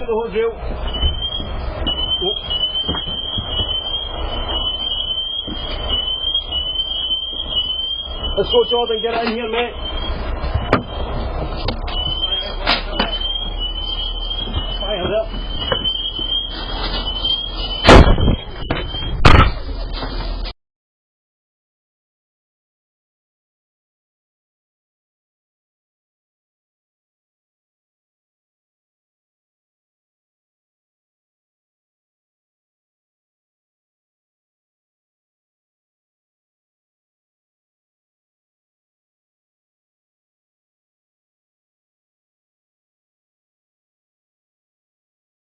at the whole drill. Let's go, Jordan, get in here, mate.